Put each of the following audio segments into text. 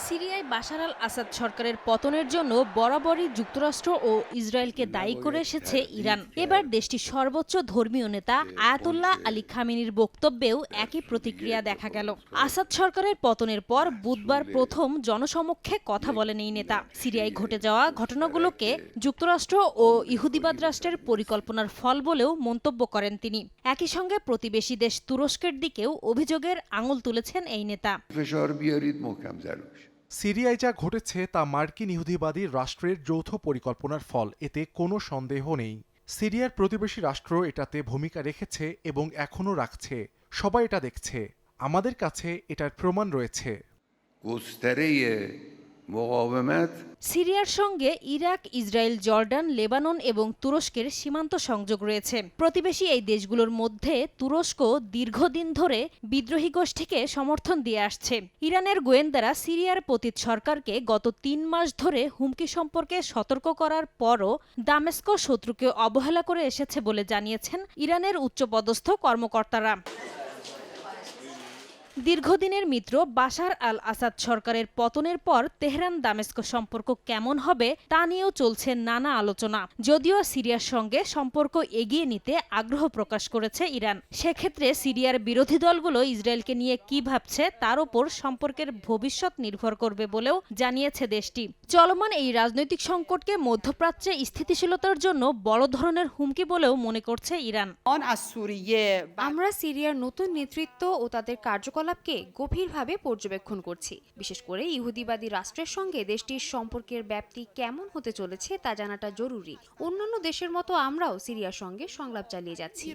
সিরিয়ায় বাশার আল আসাদ সরকারের পতনের জন্য বরাবরই যুক্তরাষ্ট্র ও ইসরায়েলকে দায়ী করে এসেছে ইরান। এবার দেশটির সর্বোচ্চ ধর্মীয় নেতা আয়াতুল্লাহ আলী খামেনির বক্তব্যেও একই প্রতিক্রিয়া দেখা গেল। আসাদ সরকারের পতনের পর বুধবার প্রথম জনসমক্ষে কথা বলেন এই নেতা। সিরিয়ায় ঘটে যাওয়া ঘটনাগুলোকে যুক্তরাষ্ট্র ও ইহুদিবাদ রাষ্ট্রের পরিকল্পনার ফল বলেও মন্তব্য করেন তিনি। একই সঙ্গে প্রতিবেশী দেশ তুরস্কের দিকেও অভিযোগের আঙুল তুলেছেন এই নেতা। সিরিয়ায় যা ঘটেছে তা মার্কিন ইহুদিবাদী রাষ্ট্রের যৌথ পরিকল্পনার ফল, এতে কোনো সন্দেহ নেই। সিরিয়ার প্রতিবেশী রাষ্ট্র এটাতে ভূমিকা রেখেছে এবং এখনও রাখছে। সবাই এটা দেখছে। আমাদের কাছে এটার প্রমাণ রয়েছে। সিরিয়ার সঙ্গে ইরাক, ইসরায়েল, জর্ডান, লেবানন এবং তুরস্কের সীমান্ত সংযোগ রয়েছে। প্রতিবেশী এই দেশগুলোর মধ্যে তুরস্ক দীর্ঘদিন ধরে বিদ্রোহী গোষ্ঠীকে সমর্থন দিয়ে আসছে। ইরানের গোয়েন্দারা সিরিয়ার পতিত সরকারকে গত ৩ মাস ধরে হুমকি সম্পর্কে সতর্ক করার পরও দামেস্ক শত্রুকে অবহেলা করে এসেছে বলে জানিয়েছেন ইরানের উচ্চপদস্থ কর্মকর্তারা। দীর্ঘদিনের মিত্র বাশার আল আসাদ সরকারের পতনের পর তেহরান দামেস্ক সম্পর্ক কেমন হবে তা নিয়েও চলছে নানা আলোচনা। যদিও সিরিয়ার সঙ্গে সম্পর্ক এগিয়ে নিতে আগ্রহ প্রকাশ করেছে ইরান। সেক্ষেত্রে সিরিয়ার বিরোধী দলগুলো ইসরায়েলকে নিয়ে কি ভাবছে তার উপর সম্পর্কের ভবিষ্যৎ নির্ভর করবে বলেও জানিয়েছে দেশটি। চলমান এই রাজনৈতিক সংকটকে মধ্যপ্রাচ্যে স্থিতিশীলতার জন্য বড় ধরনের হুমকি বলেও মনে করছে ইরান। আমরা সিরিয়ার নতুন নেতৃত্ব ও তাদের কার্যকলাপকে গভীরভাবে পর্যবেক্ষণ করছি। বিশেষ করে ইহুদিবাদী রাষ্ট্রের সঙ্গে দেশটির সম্পর্কের ব্যাপ্তি কেমন হতে চলেছে তা জানাটা জরুরি। অন্যান্য দেশের মতো আমরাও সিরিয়ার সঙ্গে সংলাপ চালিয়ে যাচ্ছি।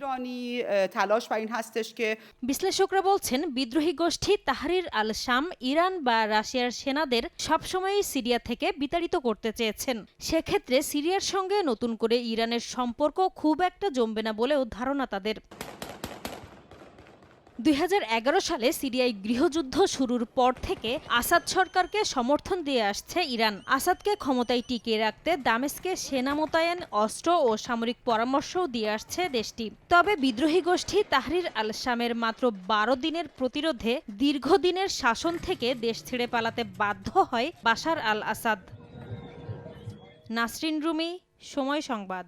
বিশ্লেষকরা বলছেন, বিদ্রোহী গোষ্ঠী তাহরির আল শাম ইরান বা রাশিয়ার সেনাদের সবসময়ই সিরিয়া থেকে বিতাড়িত করতে চেয়েছেন। সেক্ষেত্রে সিরিয়ার সঙ্গে নতুন করে ইরানের সম্পর্ক খুব একটা জমবে না বলেও ধারণা তাদের। ২০১১ সালে সিরিয়ায় গৃহযুদ্ধ শুরুর পর থেকে আসাদ সরকারকে সমর্থন দিয়ে আসছে ইরান। আসাদকে ক্ষমতায় টিকিয়ে রাখতে দামেস্কে সেনা মোতায়েন, অস্ত্র ও সামরিক পরামর্শও দিয়ে আসছে দেশটি। তবে বিদ্রোহী গোষ্ঠী তাহরির আল শামের মাত্র ১২ দিনের প্রতিরোধে দীর্ঘদিনের শাসন থেকে দেশ ছেড়ে পালাতে বাধ্য হয় বাশার আল আসাদ। নাসরিন রুমি, সময় সংবাদ।